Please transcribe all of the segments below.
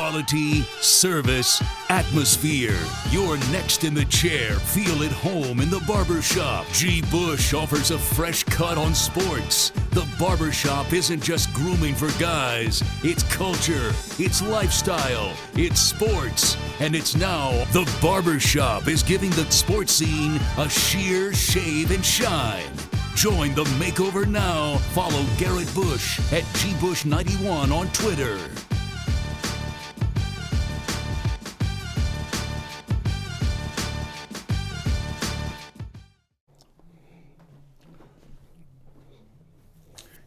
Quality, service, atmosphere. You're next in the chair. Feel at home in the barbershop. G. Bush offers a fresh cut on sports. The barbershop isn't just grooming for guys. It's culture, it's lifestyle, it's sports. And it's now the barbershop is giving the sports scene a sheer shave and shine. Join the makeover now. Follow Garrett Bush at GBush91 on Twitter.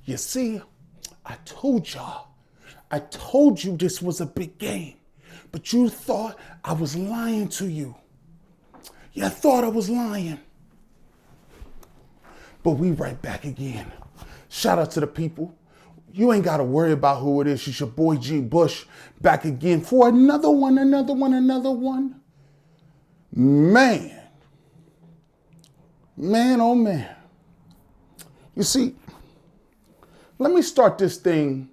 You see, I told you this was a big game, but you thought I was lying to you. You thought I was lying. But we right back again. Shout out to the people. You ain't got to worry about who it is. It's your boy G. Bush back again for another one. Man, oh man. You see, let me start this thing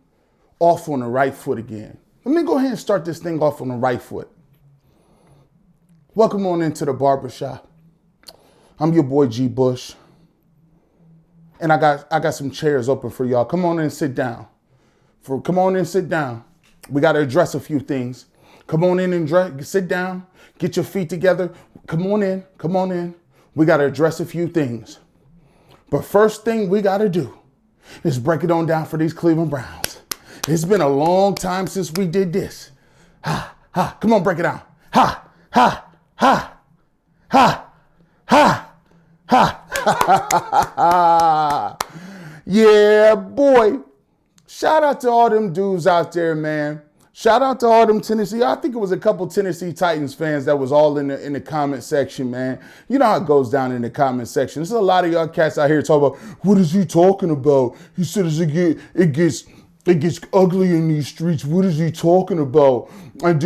off on the right foot again. Let me go ahead and start this thing off on the right foot. Welcome on into the barbershop. I'm your boy G. Bush. And I got some chairs open for y'all. Come on in and sit down. We got to address a few things. Come on in and sit down. Get your feet together. Come on in. We got to address a few things. But first thing we got to do is break it on down for these Cleveland Browns. It's been a long time since we did this. Ha, ha. Come on, break it down. Ha, ha, ha, ha, ha, ha. Yeah, boy. Shout out to all them dudes out there, man. Shout out to all them Tennessee. I think it was a couple Tennessee Titans fans that was all in the comment section, man. You know how it goes down in the comment section. There's a lot of y'all cats out here talking about, what is he talking about? He said it gets ugly in these streets. What is he talking about? And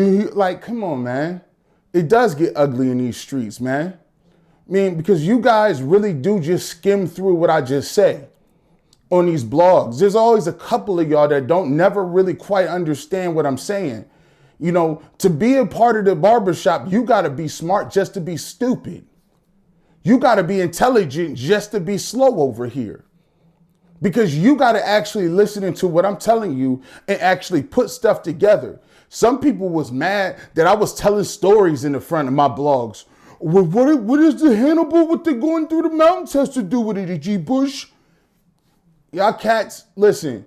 come on, man. It does get ugly in these streets, man. I mean, because you guys really do just skim through what I just say on these blogs. There's always a couple of y'all that don't never really quite understand what I'm saying. You know, to be a part of the barbershop, you got to be smart just to be stupid. You got to be intelligent just to be slow over here. Because you got to actually listen to what I'm telling you and actually put stuff together. Some people was mad that I was telling stories in the front of my blogs. Well, what is the Hannibal, what they're going through the mountains has to do with it, G. Bush? Y'all cats, listen,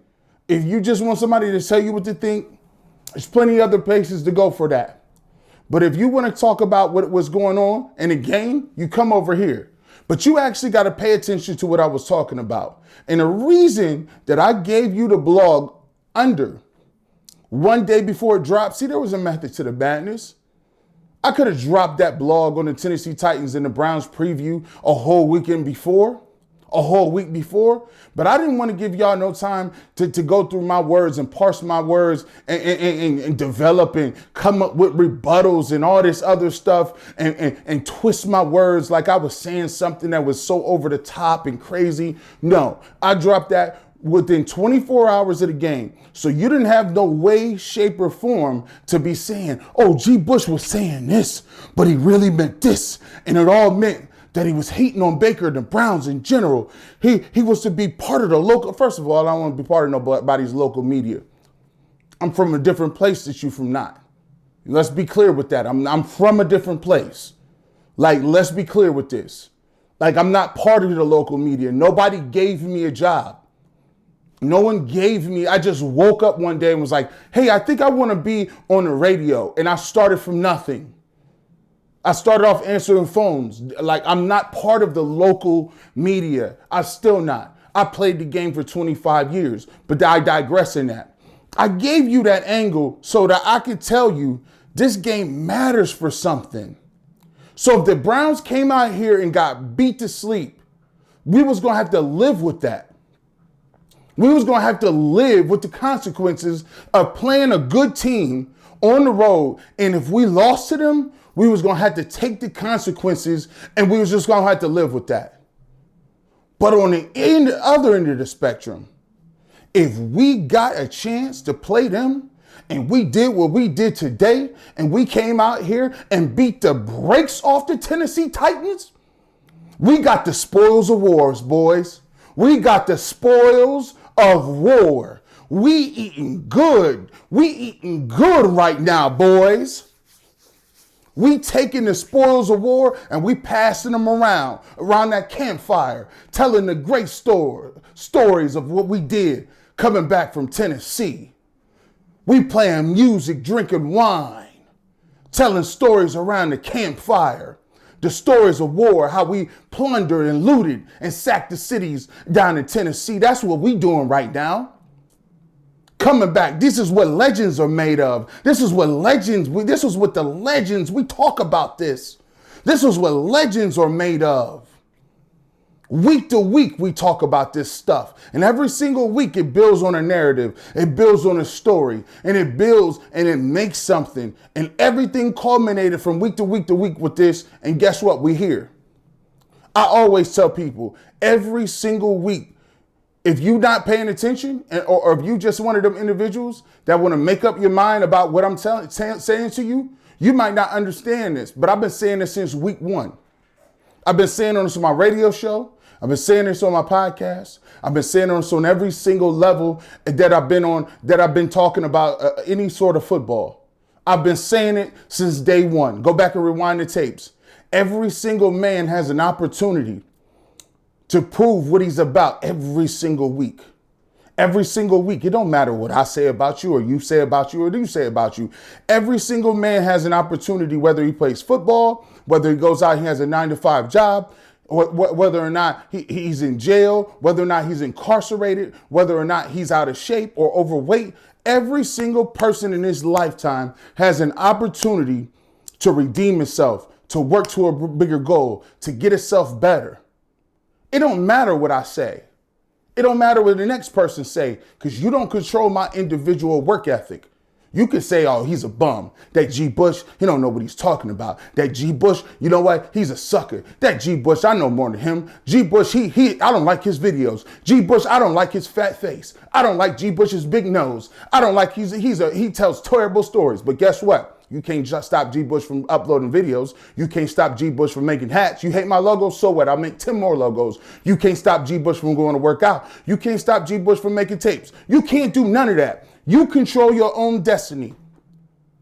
if you just want somebody to tell you what to think, there's plenty of other places to go for that. But if you want to talk about what was going on in the game, you come over here. But you actually got to pay attention to what I was talking about. And the reason that I gave you the blog under one day before it dropped, see, there was a method to the madness. I could have dropped that blog on the Tennessee Titans and the Browns preview a whole week before, but I didn't want to give y'all no time to go through my words and parse my words and develop and come up with rebuttals and all this other stuff and twist my words like I was saying something that was so over the top and crazy. No, I dropped that within 24 hours of the game. So you didn't have no way, shape, or form to be saying, oh, G. Bush was saying this, but he really meant this. And it all meant that he was hating on Baker and the Browns in general. He was to be part of the local. First of all, I don't want to be part of nobody's local media. I'm from a different place that you from not. Let's be clear with that. I'm from a different place. Like, let's be clear with this. Like, I'm not part of the local media. Nobody gave me a job. No one gave me, I just woke up one day and was like, hey, I think I want to be on the radio. And I started from nothing. I started off answering phones. Like, I'm not part of the local media. I'm still not. I played the game for 25 years, but I digress in that. I gave you that angle so that I could tell you this game matters for something. So if the Browns came out here and got beat to sleep, we was going to have to live with that. We was going to have to live with the consequences of playing a good team on the road. And if we lost to them, we was going to have to take the consequences and we was just going to have to live with that. But on the other end of the spectrum, if we got a chance to play them and we did what we did today, and we came out here and beat the brakes off the Tennessee Titans, we got the spoils of wars, boys. We got the spoils of war. We eating good. We eating good right now, boys. We taking the spoils of war and we passing them around that campfire, telling the great stories of what we did coming back from Tennessee. We playing music, drinking wine, telling stories around the campfire, the stories of war, how we plundered and looted and sacked the cities down in Tennessee. That's what we doing right now. Coming back. This is what legends are made of. This is what the legends, we talk about this. This is what legends are made of. Week to week, we talk about this stuff. And every single week, it builds on a narrative. It builds on a story. And it builds and it makes something. And everything culminated from week to week to week with this. And guess what? We here. I always tell people, every single week, if you're not paying attention, or if you just one of them individuals that want to make up your mind about what I'm saying to you, you might not understand this. But I've been saying this since week one. I've been saying this on my radio show. I've been saying this on my podcast. I've been saying this on every single level that I've been on, that I've been talking about any sort of football. I've been saying it since day one. Go back and rewind the tapes. Every single man has an opportunity to prove what he's about every single week. Every single week. It don't matter what I say about you or you say about you or you say about you. Every single man has an opportunity, whether he plays football, whether he goes out, he has a 9-to-5 job, or whether or not he's in jail, whether or not he's incarcerated, whether or not he's out of shape or overweight. Every single person in his lifetime has an opportunity to redeem himself, to work to a bigger goal, to get himself better. It don't matter what I say. It don't matter what the next person say, because you don't control my individual work ethic. You can say, oh, he's a bum. That G. Bush, he don't know what he's talking about. That G. Bush, you know what? He's a sucker. That G. Bush, I know more than him. G. Bush, I don't like his videos. G. Bush, I don't like his fat face. I don't like G. Bush's big nose. I don't like he tells terrible stories. But guess what? You can't just stop G. Bush from uploading videos. You can't stop G. Bush from making hats. You hate my logo? So what? I'll make 10 more logos. You can't stop G. Bush from going to work out. You can't stop G. Bush from making tapes. You can't do none of that. You control your own destiny.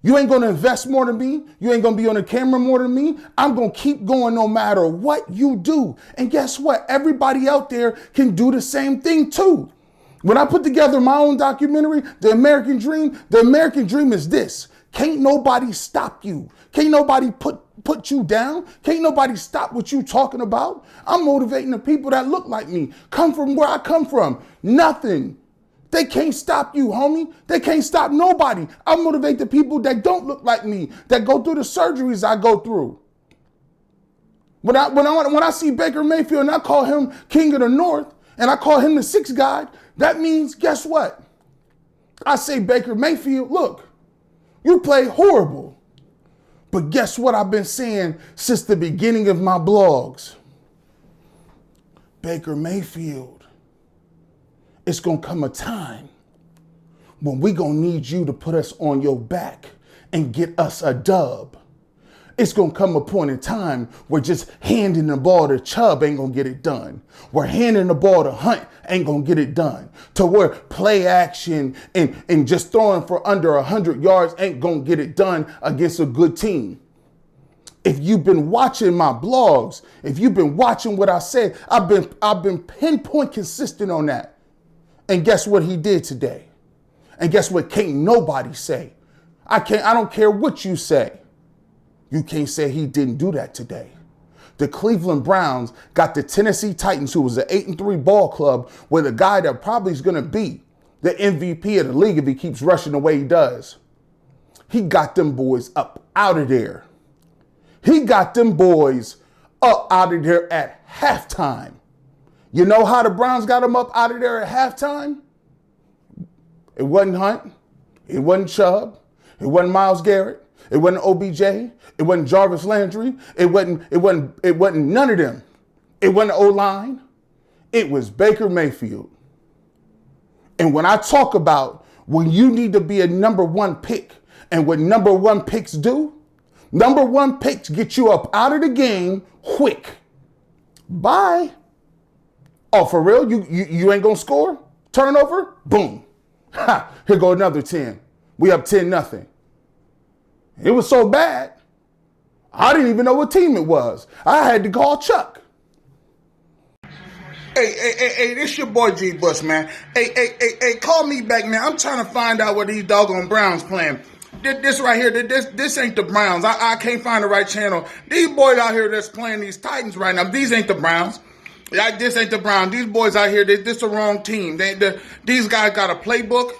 You ain't going to invest more than me. You ain't going to be on the camera more than me. I'm going to keep going no matter what you do. And guess what? Everybody out there can do the same thing too. When I put together my own documentary, The American Dream is this. Can't nobody stop you. Can't nobody put you down. Can't nobody stop what you talking about. I'm motivating the people that look like me, come from where I come from. Nothing. They can't stop you, homie. They can't stop nobody. I motivate the people that don't look like me, that go through the surgeries I go through. When I see Baker Mayfield and I call him King of the North and I call him the sixth guy, that means, guess what? I say, Baker Mayfield, look, you play horrible. But guess what I've been saying since the beginning of my blogs? Baker Mayfield, it's going to come a time when we going to need you to put us on your back and get us a dub. It's going to come a point in time where just handing the ball to Chubb ain't going to get it done. Where handing the ball to Hunt ain't going to get it done. To where play action and just throwing for under 100 yards ain't going to get it done against a good team. If you've been watching my blogs, if you've been watching what I said, I've been pinpoint consistent on that. And guess what he did today? And guess what can't nobody say? I don't care what you say. You can't say he didn't do that today. The Cleveland Browns got the Tennessee Titans, who was an 8-3 ball club, with a guy that probably is going to be the MVP of the league if he keeps rushing the way he does. He got them boys up out of there. He got them boys up out of there at halftime. You know how the Browns got them up out of there at halftime? It wasn't Hunt. It wasn't Chubb. It wasn't Myles Garrett. It wasn't OBJ. It wasn't Jarvis Landry. It wasn't none of them. It wasn't O-line. It was Baker Mayfield. And when I talk about when you need to be a number one pick. And what number one picks do, number one picks get you up out of the game quick. Bye. Oh, for real? You ain't gonna score? Turnover? Boom. Ha, here go another 10. We up 10-0. It was so bad, I didn't even know what team it was. I had to call Chuck. Hey, this your boy G Bush, man. Hey, call me back, man. I'm trying to find out what these doggone Browns playing. This right here, this ain't the Browns. I can't find the right channel. These boys out here that's playing these Titans right now, these ain't the Browns. This ain't the Browns. These boys out here, this the wrong team. These guys got a playbook.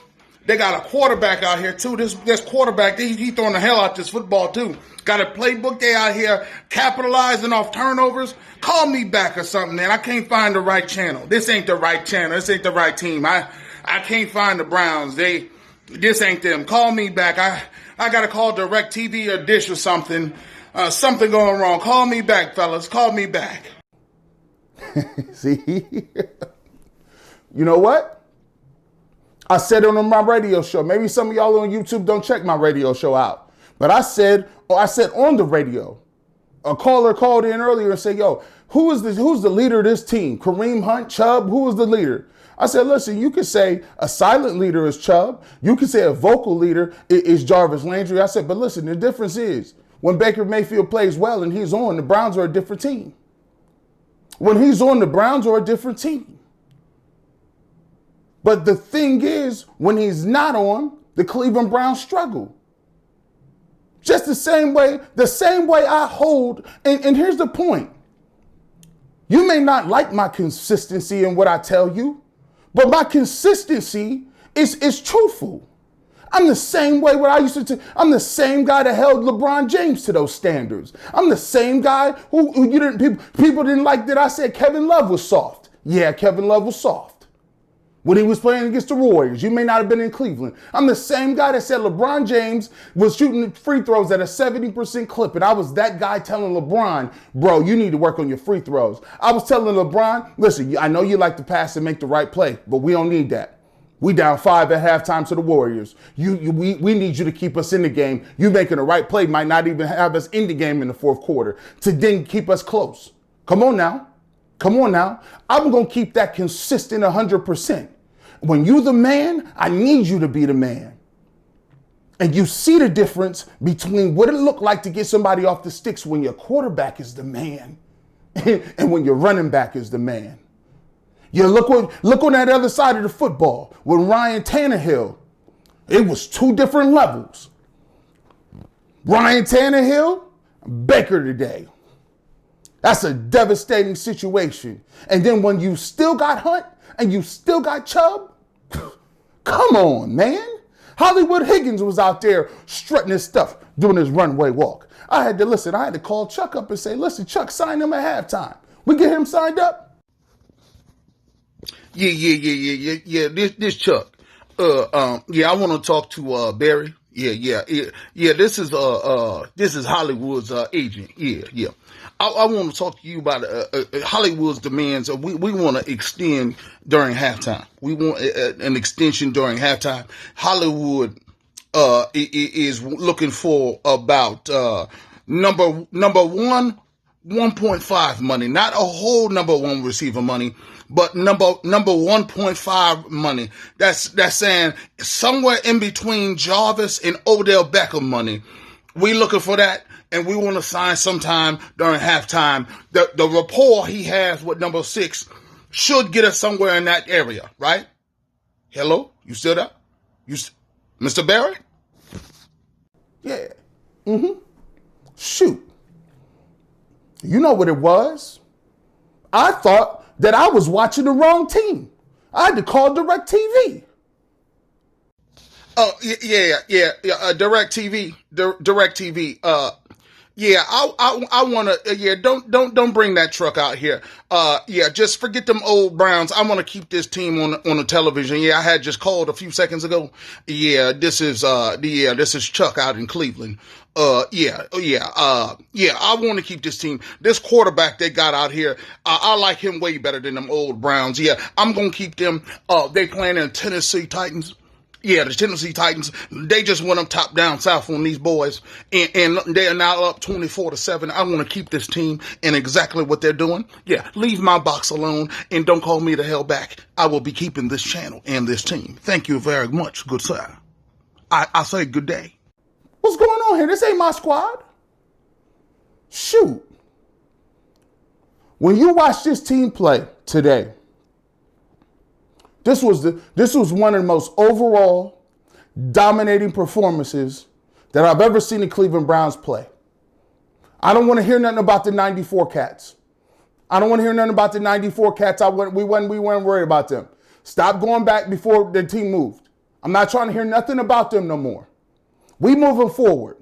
They got a quarterback out here, too. This quarterback, he throwing the hell out this football, too. Got a playbook. They out here capitalizing off turnovers. Call me back or something, man. I can't find the right channel. This ain't the right channel. This ain't the right team. I can't find the Browns. This ain't them. Call me back. I got to call DirecTV or Dish or something. Something going wrong. Call me back, fellas. Call me back. See? You know what? I said it on my radio show. Maybe some of y'all on YouTube don't check my radio show out. But I said on the radio, a caller called in earlier and said, yo, who's the leader of this team? Kareem Hunt, Chubb, who is the leader? I said, listen, you could say a silent leader is Chubb. You could say a vocal leader is Jarvis Landry. I said, but listen, the difference is when Baker Mayfield plays well and he's on, the Browns are a different team. When he's on, the Browns are a different team. But the thing is, when he's not on, the Cleveland Browns struggle. Just the same way I hold, and here's the point. You may not like my consistency in what I tell you, but my consistency is truthful. I'm the same way what I used to. I'm the same guy that held LeBron James to those standards. I'm the same guy who you didn't. People didn't like that I said Kevin Love was soft. Yeah, Kevin Love was soft when he was playing against the Warriors. You may not have been in Cleveland. I'm the same guy that said LeBron James was shooting free throws at a 70% clip, and I was that guy telling LeBron, bro, you need to work on your free throws. I was telling LeBron, listen, I know you like to pass and make the right play, but we don't need that. We down 5 at halftime to the Warriors. We need you to keep us in the game. You making the right play might not even have us in the game in the fourth quarter to then keep us close. Come on now. I'm going to keep that consistent 100%. When you the man, I need you to be the man. And you see the difference between what it looked like to get somebody off the sticks when your quarterback is the man and when your running back is the man. You look on that other side of the football with Ryan Tannehill. It was two different levels. Ryan Tannehill, Baker today. That's a devastating situation. And then when you still got Hunt and you still got Chubb, come on, man. Hollywood Higgins was out there strutting his stuff, doing his runway walk. I had to call Chuck up and say, listen, Chuck, sign him at halftime. We get him signed up? Yeah. This Chuck. I want to talk to Barry. Yeah. This is Hollywood's agent. Yeah. I want to talk to you about Hollywood's demands. We want to extend during halftime. We want an extension during halftime. Hollywood is looking for about number one 1.5 money, not a whole number one receiver money, but number 1.5 money. That's saying somewhere in between Jarvis and Odell Beckham money. We looking for that, and we want to sign sometime during halftime. The rapport he has with number 6 should get us somewhere in that area, right? Hello, you still there? Mr. Barry? Yeah. Shoot. You know what it was? I thought that I was watching the wrong team. I had to call DirecTV. Oh, yeah. DirecTV. I want to, don't bring that truck out here. Just forget them old Browns. I want to keep this team on the television. Yeah, I had just called a few seconds ago. Yeah, this is Chuck out in Cleveland. I want to keep this team. This quarterback they got out here, I like him way better than them old Browns. Yeah, I'm going to keep them. They playing in Tennessee Titans. Yeah, the Tennessee Titans, they just went up top down south on these boys, and they are now up 24-7. I want to keep this team and exactly what they're doing. Yeah, leave my box alone and don't call me the hell back. I will be keeping this channel and this team. Thank you very much, good sir. I say good day. What's going on here? This ain't my squad. Shoot. When you watch this team play today, this was one of the most overall dominating performances that I've ever seen the Cleveland Browns play. I don't want to hear nothing about the 94 Cats. I don't want to hear nothing about the 94 Cats. We weren't worried about them. Stop going back before the team moved. I'm not trying to hear nothing about them no more. We moving forward.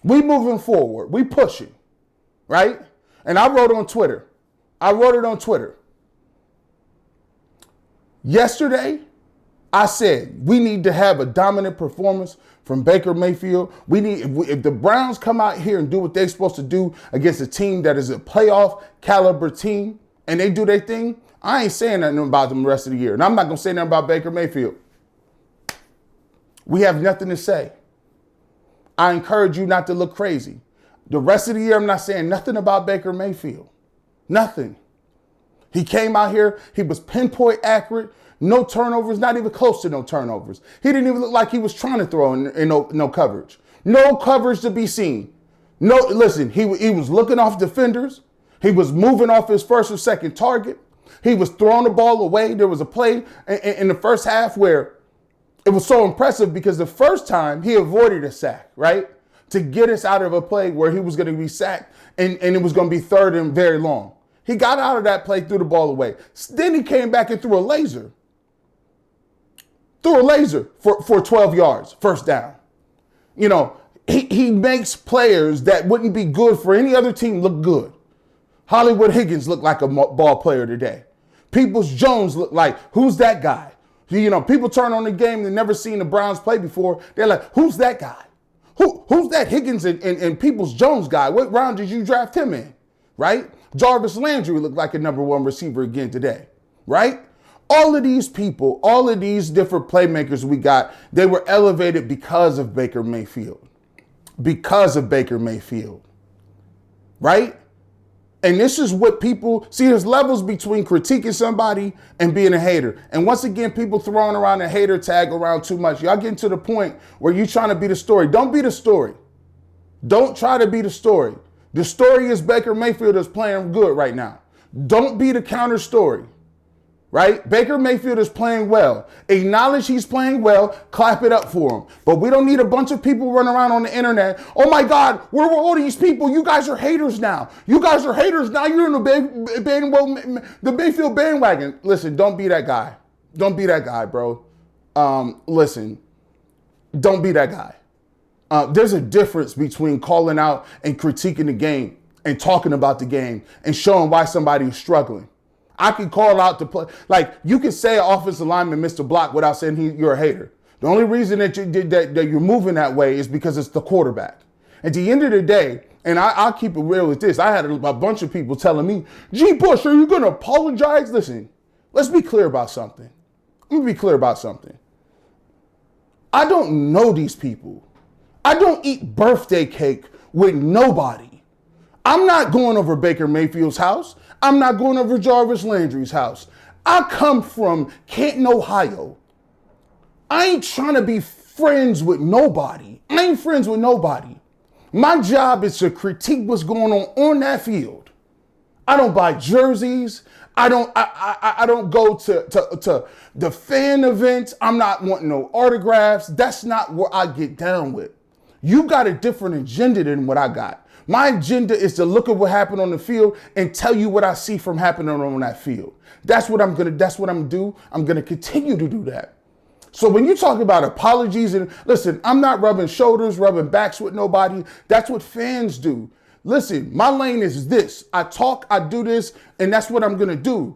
We pushing, right? And I wrote on Twitter. Yesterday, I said we need to have a dominant performance from Baker Mayfield. If the Browns come out here and do what they're supposed to do against a team that is a playoff caliber team and they do their thing, I ain't saying nothing about them the rest of the year. And I'm not going to say nothing about Baker Mayfield. We have nothing to say. I encourage you not to look crazy. The rest of the year, I'm not saying nothing about Baker Mayfield. Nothing. He came out here, he was pinpoint accurate, no turnovers, not even close to no turnovers. He didn't even look like he was trying to throw in no coverage. No coverage to be seen. No, listen, he was looking off defenders. He was moving off his first or second target. He was throwing the ball away. There was a play in the first half where it was so impressive because the first time he avoided a sack, right? To get us out of a play where he was going to be sacked and it was going to be third and very long. He got out of that play, threw the ball away. Then he came back and threw a laser. For 12 yards, first down. You know, he makes players that wouldn't be good for any other team look good. Hollywood Higgins looked like a ball player today. Peoples-Jones looked like, who's that guy? You know, people turn on the game, they've never seen the Browns play before. They're like, who's that guy? Who's that Higgins and Peoples-Jones guy? What round did you draft him in? Right? Jarvis Landry looked like a number one receiver again today. Right? All of these people, all of these different playmakers we got, they were elevated because of Baker Mayfield. Because of Baker Mayfield. Right? And this is what people see. There's levels between critiquing somebody and being a hater. And once again, people throwing around the hater tag around too much. Y'all getting to the point where you're trying to be the story. Don't be the story. Don't try to be the story. The story is Baker Mayfield is playing good right now. Don't be the counter story. Right? Baker Mayfield is playing well. Acknowledge he's playing well. Clap it up for him. But we don't need a bunch of people running around on the internet. Oh my God, where were all these people? You guys are haters now. You're in the Mayfield bandwagon. Listen, don't be that guy. Don't be that guy, bro. Listen, don't be that guy. There's a difference between calling out and critiquing the game and talking about the game and showing why somebody is struggling. I can call out to play. Like, you can say an offensive lineman missed a block without saying you're a hater. The only reason that you're moving that way is because it's the quarterback. At the end of the day, and I'll keep it real with this, I had a bunch of people telling me, G. Bush, are you going to apologize? Listen, let's be clear about something. Let me be clear about something. I don't know these people. I don't eat birthday cake with nobody. I'm not going over Baker Mayfield's house. I'm not going over Jarvis Landry's house. I come from Canton, Ohio. I ain't trying to be friends with nobody. I ain't friends with nobody. My job is to critique what's going on that field. I don't buy jerseys. I don't go to the fan events. I'm not wanting no autographs. That's not what I get down with. You got a different agenda than what I got. My agenda is to look at what happened on the field and tell you what I see from happening on that field. That's what I'm gonna do. I'm gonna continue to do that. So when you talk about apologies, and listen, I'm not rubbing shoulders, rubbing backs with nobody. That's what fans do. Listen, my lane is this. I talk, I do this, and that's what I'm gonna do.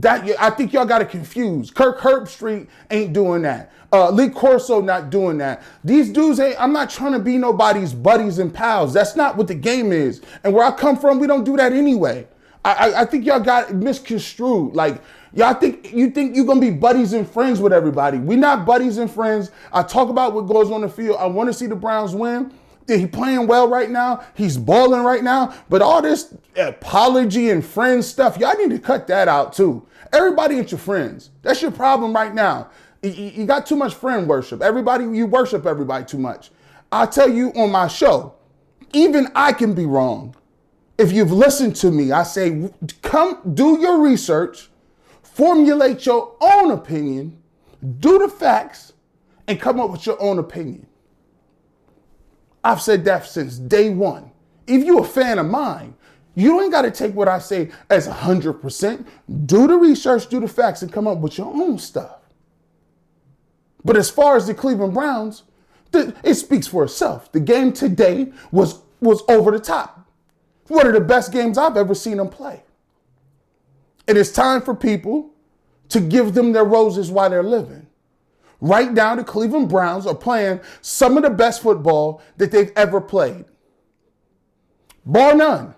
I think y'all got it confused. Kirk Herbstreit ain't doing that. Lee Corso not doing that. These dudes I'm not trying to be nobody's buddies and pals. That's not what the game is. And where I come from, we don't do that anyway. I think y'all got misconstrued. Like, You think you're gonna be buddies and friends with everybody. We're not buddies and friends. I talk about what goes on the field. I want to see the Browns win. He's playing well right now. He's balling right now. But all this apology and friends stuff, y'all need to cut that out too. Everybody ain't your friends. That's your problem right now. You got too much friend worship. You worship everybody too much. I tell you on my show, even I can be wrong. If you've listened to me, I say, come do your research, formulate your own opinion, do the facts, and come up with your own opinion. I've said that since day one. If you're a fan of mine, you ain't got to take what I say as 100%. Do the research, do the facts, and come up with your own stuff. But as far as the Cleveland Browns, it speaks for itself. The game today was over the top. One of the best games I've ever seen them play. It is time for people to give them their roses while they're living. Right now, the Cleveland Browns are playing some of the best football that they've ever played. Bar none.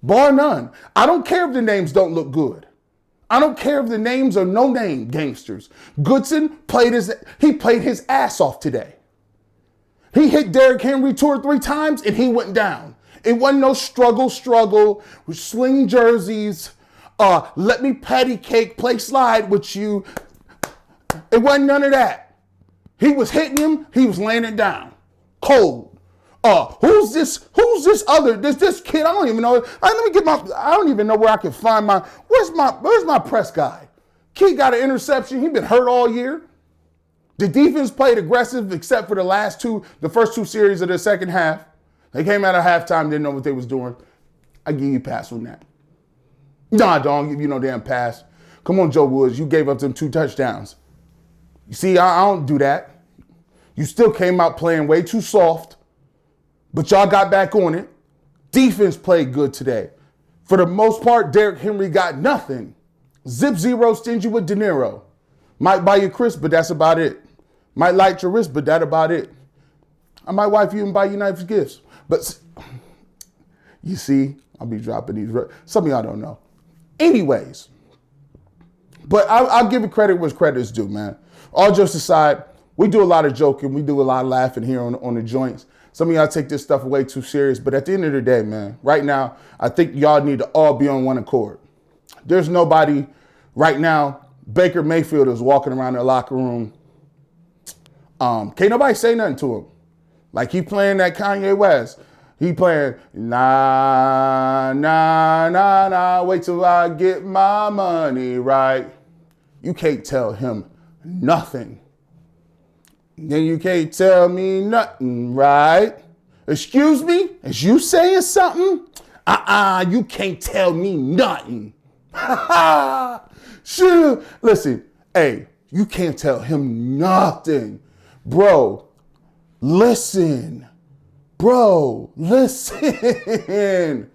Bar none. I don't care if the names don't look good. I don't care if the names are no-name gangsters. Goodson played his ass off today. He hit Derrick Henry 2 or 3 times and he went down. It wasn't no struggle, sling jerseys, let me patty cake, play slide with you. It wasn't none of that. He was hitting him. He was laying it down. Cold. Who's this kid? I don't even know. I don't even know where I can find where's my press guy? Kid got an interception. He been hurt all year. The defense played aggressive except for the first 2 series of the second half. They came out of halftime, didn't know what they was doing. I give you a pass on that. Nah, don't give you no damn pass. Come on, Joe Woods. You gave up them 2 touchdowns. You see, I don't do that. You still came out playing way too soft, but y'all got back on it. Defense played good today. For the most part, Derrick Henry got nothing. Zip zero, stingy with De Niro. Might buy you crisp, but that's about it. Might light your wrist, but that's about it. I might wife you and buy you nice gifts. But you see, I'll be dropping these. Some of y'all don't know. Anyways, but I'll give it credit where credit's due, man. All jokes aside, we do a lot of joking. We do a lot of laughing here on the joints. Some of y'all take this stuff way too serious. But at the end of the day, man, right now, I think y'all need to all be on one accord. There's nobody right now. Baker Mayfield is walking around the locker room. Can't nobody say nothing to him. Like he playing that Kanye West. He playing, nah, nah, nah, nah, wait till I get my money right. You can't tell him nothing. Then you can't tell me nothing, right? Excuse me? Is you saying something? You can't tell me nothing. Sure. Listen, hey, you can't tell him nothing. Bro, listen. Bro, listen.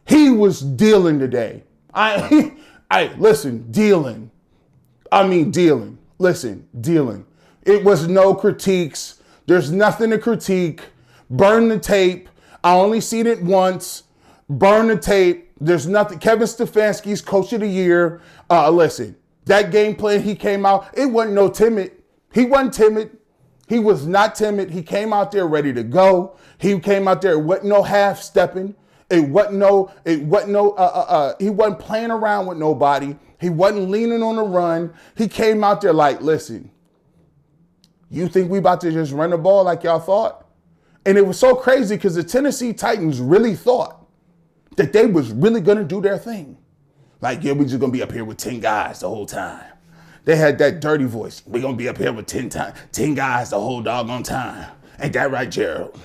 He was dealing today. Listen, dealing. I mean, dealing. Listen, dealing. It was no critiques. There's nothing to critique. Burn the tape. I only seen it once. Burn the tape. There's nothing. Kevin Stefanski's coach of the year. Listen, that game plan he came out, it wasn't no timid. He wasn't timid. He was not timid. He came out there ready to go. He came out there, it wasn't no half stepping. He wasn't playing around with nobody. He wasn't leaning on the run. He came out there like, listen, you think we about to just run the ball like y'all thought? And it was so crazy because the Tennessee Titans really thought that they was really going to do their thing. Like, yeah, we just going to be up here with 10 guys the whole time. They had that dirty voice. We're going to be up here with 10 guys the whole doggone time. Ain't that right, Gerald?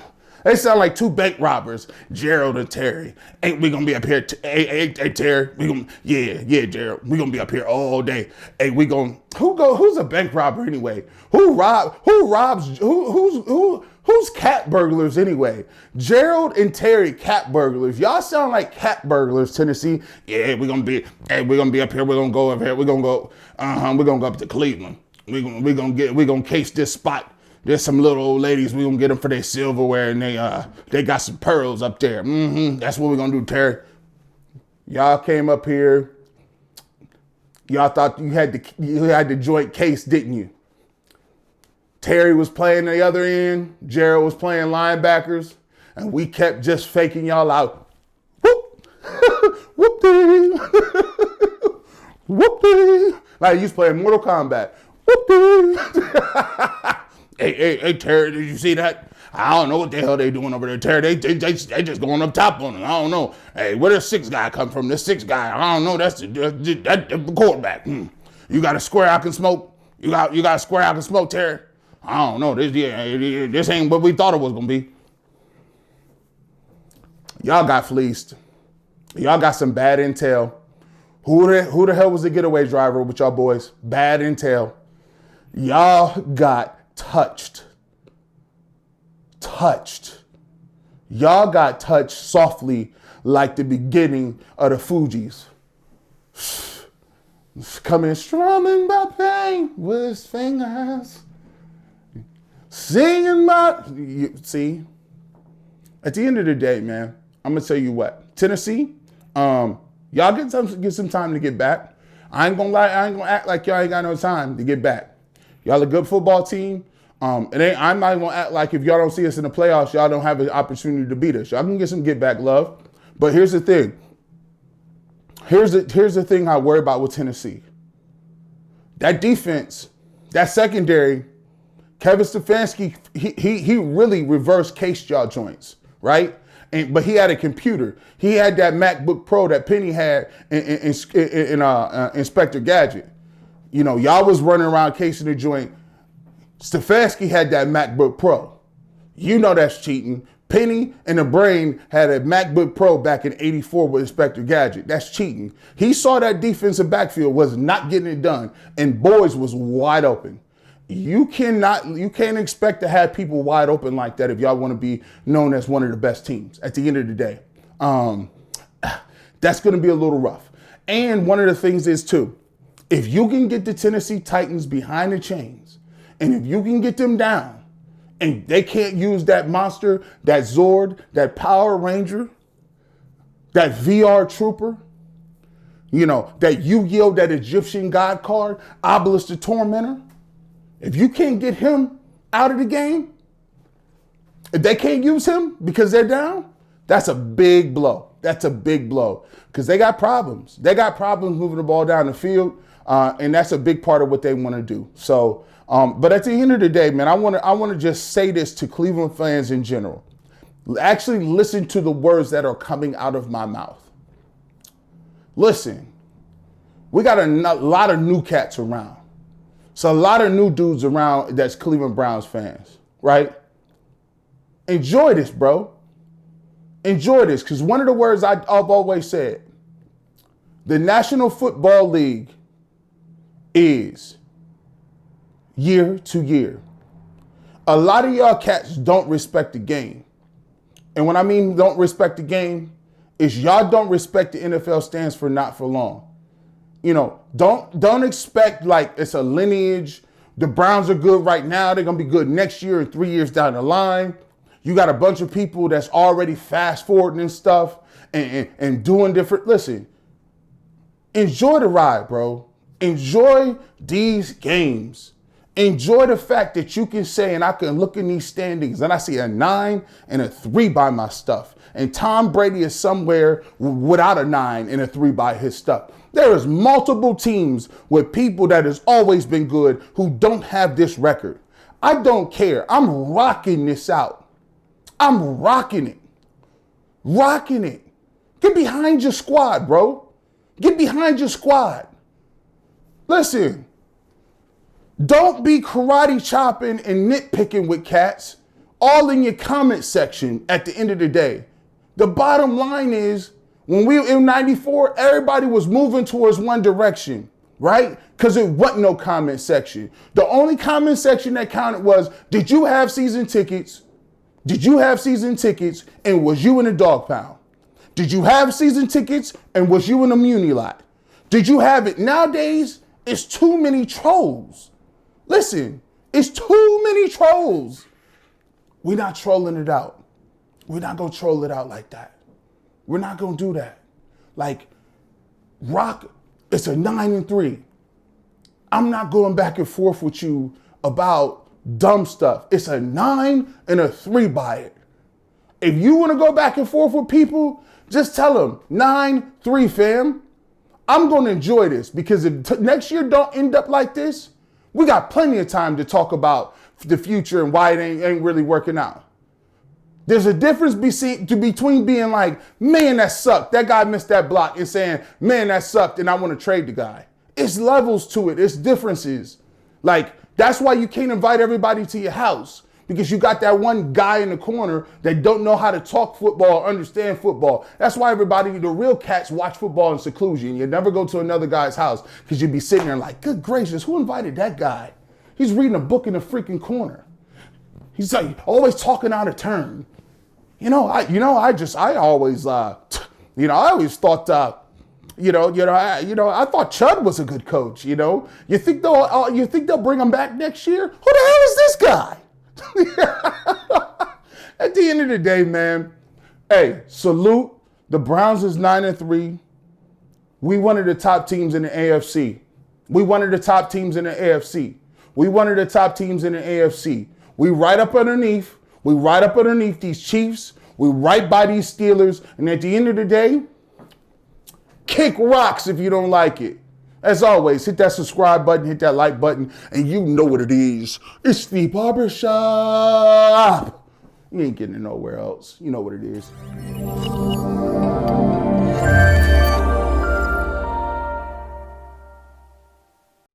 They sound like 2 bank robbers, Gerald and Terry. Ain't we going to be up here? Hey, Terry. Yeah, Gerald. We going to be up here all day. Hey, who's a bank robber anyway? Who's cat burglars anyway? Gerald and Terry, cat burglars. Y'all sound like cat burglars, Tennessee. Yeah, we're gonna be up here. We're gonna go up here. We're gonna go up to Cleveland. We're gonna case this spot. There's some little old ladies. We're gonna get them for their silverware, and they got some pearls up there. That's what we're gonna do, Terry. Y'all came up here. Y'all thought you had the joint case, didn't you? Terry was playing the other end. Gerald was playing linebackers. And we kept just faking y'all out. Whoop. Whoop-dee. Whoop-dee. Like you was playing Mortal Kombat. Whoop-dee. Hey, Terry, did you see that? I don't know what the hell they doing over there, Terry. They just going up top on it. I don't know. Hey, where does 6 guy come from? This 6 guy, I don't know. That's the quarterback. You got a square I can smoke? You got a square I can smoke, Terry? I don't know. This ain't what we thought it was gonna be. Y'all got fleeced. Y'all got some bad intel. Who the hell was the getaway driver with y'all boys? Bad intel. Y'all got touched. Y'all got touched softly like the beginning of the Fugees. Coming strumming by pain with his fingers. Singing by... See? At the end of the day, man, I'm going to tell you what. Tennessee, y'all get some time to get back. I ain't going to lie. I ain't going to act like y'all ain't got no time to get back. Y'all a good football team. I'm not going to act like if y'all don't see us in the playoffs, y'all don't have an opportunity to beat us. Y'all can get some get back love. But here's the thing. Here's the thing I worry about with Tennessee. That defense, that secondary, Kevin Stefanski, he really reverse cased y'all joints, right? But he had a computer. He had that MacBook Pro that Penny had in Inspector Gadget. You know, y'all was running around casing the joint. Stefanski had that MacBook Pro. You know that's cheating. Penny and the Brain had a MacBook Pro back in '84 with Inspector Gadget. That's cheating. He saw that defensive backfield was not getting it done, and boys was wide open. You can't expect to have people wide open like that if y'all want to be known as one of the best teams at the end of the day. That's going to be a little rough. And one of the things is too, if you can get the Tennessee Titans behind the chains, and if you can get them down, and they can't use that monster, that Zord, that Power Ranger, that VR Trooper, you know, that Yu-Gi-Oh, that Egyptian God card, Obelisk the Tormentor, if you can't get him out of the game, if they can't use him because they're down, that's a big blow. That's a big blow because they got problems. They got problems moving the ball down the field, and that's a big part of what they want to do. So, but at the end of the day, man, I want to just say this to Cleveland fans in general. Actually listen to the words that are coming out of my mouth. Listen, we got a lot of new cats around. So a lot of new dudes around that's Cleveland Browns fans, right? Enjoy this, bro. Enjoy this, because one of the words I've always said, the National Football League is year to year. A lot of y'all cats don't respect the game. And when I mean don't respect the game, is y'all don't respect the NFL stands for not for long. You know, don't expect like it's a lineage. The Browns are good right now. They're going to be good next year and 3 years down the line. You got a bunch of people that's already fast forwarding and stuff and doing different. Listen, enjoy the ride, bro. Enjoy these games. Enjoy the fact that you can say, and I can look in these standings and I see a 9 and a 3 by my stuff. And Tom Brady is somewhere without a 9 and a 3 by his stuff. There is multiple teams with people that has always been good who don't have this record. I don't care. I'm rocking this out. I'm rocking it. Rocking it. Get behind your squad, bro. Get behind your squad. Listen, don't be karate chopping and nitpicking with cats all in your comment section at the end of the day. The bottom line is, when we were in 94, everybody was moving towards one direction, right? Because it wasn't no comment section. The only comment section that counted was, did you have season tickets? Did you have season tickets and was you in the dog pound? Did you have season tickets and was you in the muni lot? Did you have it? Nowadays, it's too many trolls. Listen, it's too many trolls. We're not trolling it out. We're not going to troll it out like that. We're not going to do that. Like, rock. It's a 9-3. I'm not going back and forth with you about dumb stuff. It's a 9 and a 3 by it. If you want to go back and forth with people, just tell them 9-3, fam. I'm going to enjoy this because if next year don't end up like this, we got plenty of time to talk about the future and why it ain't really working out. There's a difference between being like, man, that sucked. That guy missed that block, and saying, man, that sucked, and I want to trade the guy. It's levels to it. It's differences. Like, that's why you can't invite everybody to your house, because you got that one guy in the corner that don't know how to talk football or understand football. That's why everybody, the real cats, watch football in seclusion. You never go to another guy's house because you'd be sitting there like, good gracious, who invited that guy? He's reading a book in the freaking corner. He's like always talking out of turn. I always thought, I thought Chubb was a good coach. You think they'll bring him back next year? Who the hell is this guy? At the end of the day, man, hey, salute. The Browns is 9-3. We one of the top teams in the AFC. We one of the top teams in the AFC. We one of the top teams in the AFC. We right up underneath. We right up underneath these Chiefs. We right by these Steelers. And at the end of the day, kick rocks if you don't like it. As always, hit that subscribe button, hit that like button, and you know what it is. It's the barbershop. You ain't getting it nowhere else. You know what it is.